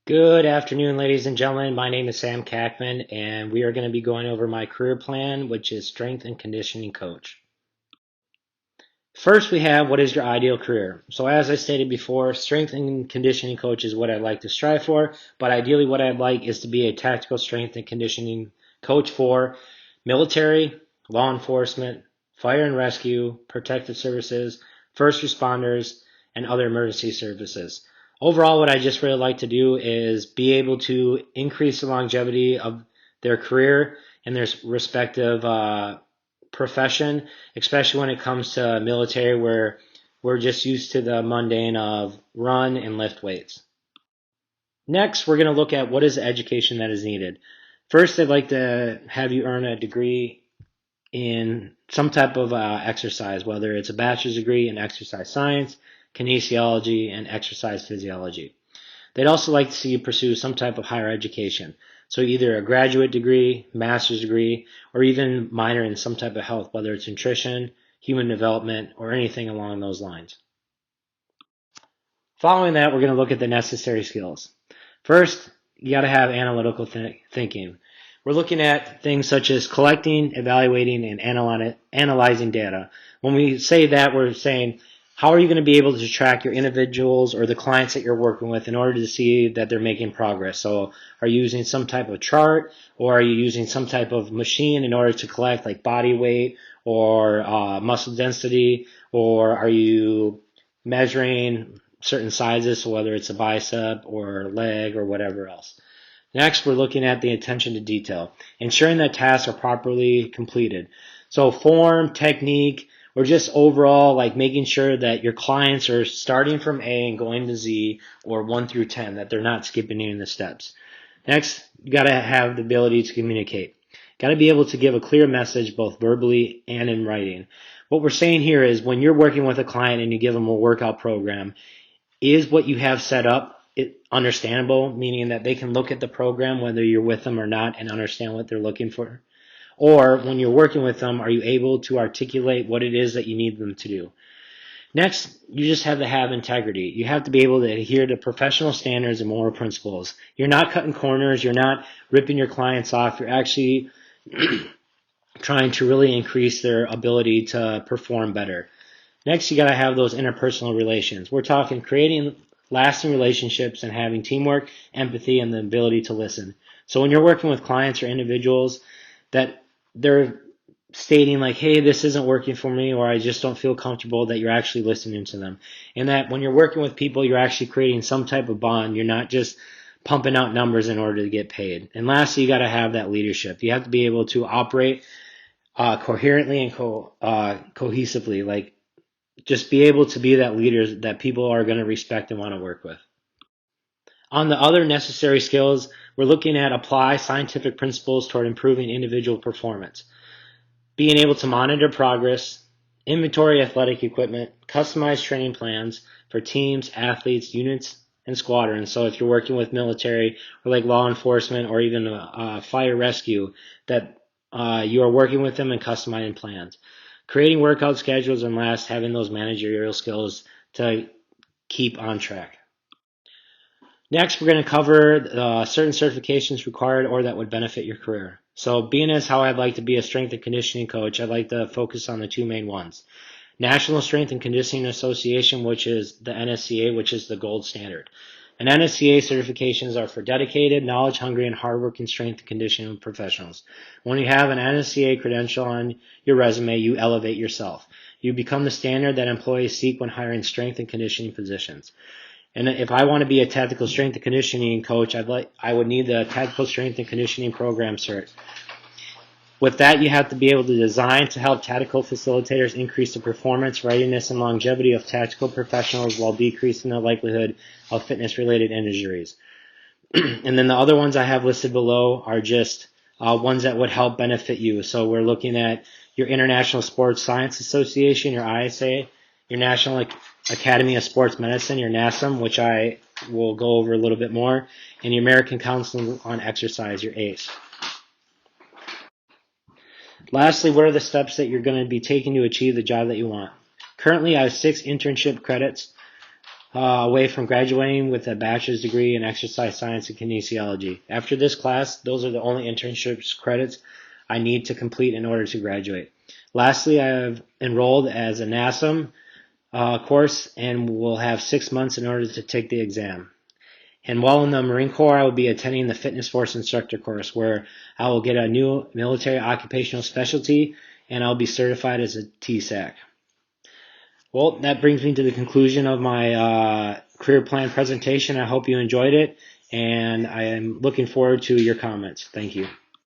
Good afternoon, ladies and gentlemen. My name is Sam Kackman, and we are going to be going over my career plan, which is strength and conditioning coach. First, we have what is your ideal career. So as I stated before, strength and conditioning coach is what I'd like to strive for, but ideally what I'd like is to be a tactical strength and conditioning coach for military, law enforcement, fire and rescue, protective services, first responders, and other emergency services. Overall, what I just really like to do is be able to increase the longevity of their career and their respective profession, especially when it comes to military where we're just used to the mundane of run and lift weights. Next, we're going to look at what is the education that is needed. First, I'd like to have you earn a degree in some type of exercise, whether it's a bachelor's degree in exercise science, kinesiology, and exercise physiology. They'd also like to see you pursue some type of higher education. So either a graduate degree, master's degree, or even minor in some type of health, whether it's nutrition, human development, or anything along those lines. Following that, we're going to look at the necessary skills. First, you got to have analytical thinking. We're looking at things such as collecting, evaluating, and analyzing data. When we say that, we're saying, how are you going to be able to track your individuals or the clients that you're working with in order to see that they're making progress? So are you using some type of chart, or are you using some type of machine in order to collect like body weight or muscle density, or are you measuring certain sizes, so whether it's a bicep or leg or whatever else? Next, we're looking at the attention to detail, ensuring that tasks are properly completed. So form, technique, or just overall like making sure that your clients are starting from A and going to Z or 1 through 10, that they're not skipping any of the steps. Next, you got to have the ability to communicate. Got to be able to give a clear message both verbally and in writing. What we're saying here is when you're working with a client and you give them a workout program, is what you have set up understandable, meaning that they can look at the program whether you're with them or not and understand what they're looking for? Or when you're working with them, are you able to articulate what it is that you need them to do? Next, you just have to have integrity. You have to be able to adhere to professional standards and moral principles. You're not cutting corners. You're not ripping your clients off. You're actually trying to really increase their ability to perform better. Next, you got to have those interpersonal relations. We're talking creating lasting relationships and having teamwork, empathy, and the ability to listen. So when you're working with clients or individuals that they're stating like, hey, this isn't working for me, or I just don't feel comfortable, that you're actually listening to them. And that when you're working with people, you're actually creating some type of bond. You're not just pumping out numbers in order to get paid. And lastly, you got to have that leadership. You have to be able to operate coherently and cohesively, like just be able to be that leader that people are going to respect and want to work with. On the other necessary skills, we're looking at apply scientific principles toward improving individual performance. Being able to monitor progress, inventory athletic equipment, customize training plans for teams, athletes, units, and squadrons. So if you're working with military or like law enforcement or even fire rescue, that you are working with them and customizing plans. Creating workout schedules, and last, having those managerial skills to keep on track. Next, we're going to cover certain certifications required or that would benefit your career. So being as how I'd like to be a strength and conditioning coach, I'd like to focus on the two main ones. National Strength and Conditioning Association, which is the NSCA, which is the gold standard. And NSCA certifications are for dedicated, knowledge-hungry, and hardworking strength and conditioning professionals. When you have an NSCA credential on your resume, you elevate yourself. You become the standard that employees seek when hiring strength and conditioning positions. And if I want to be a tactical strength and conditioning coach, I would need the tactical strength and conditioning program cert. With that, you have to be able to design to help tactical facilitators increase the performance, readiness, and longevity of tactical professionals while decreasing the likelihood of fitness-related injuries. And then the other ones I have listed below are just ones that would help benefit you. So we're looking at your International Sports Science Association, your ISA, your National Academy of Sports Medicine, your NASM, which I will go over a little bit more, and your American Council on Exercise, your ACE. Lastly, what are the steps that you're going to be taking to achieve the job that you want? Currently, I have 6 internship credits away from graduating with a bachelor's degree in exercise science and kinesiology. After this class, those are the only internships credits I need to complete in order to graduate. Lastly, I have enrolled as a NASM course and will have 6 months in order to take the exam. And while in the Marine Corps, I will be attending the Fitness Force Instructor course where I will get a new military occupational specialty and I'll be certified as a TSAC. Well, that brings me to the conclusion of my career plan presentation. I hope you enjoyed it, and I am looking forward to your comments. Thank you.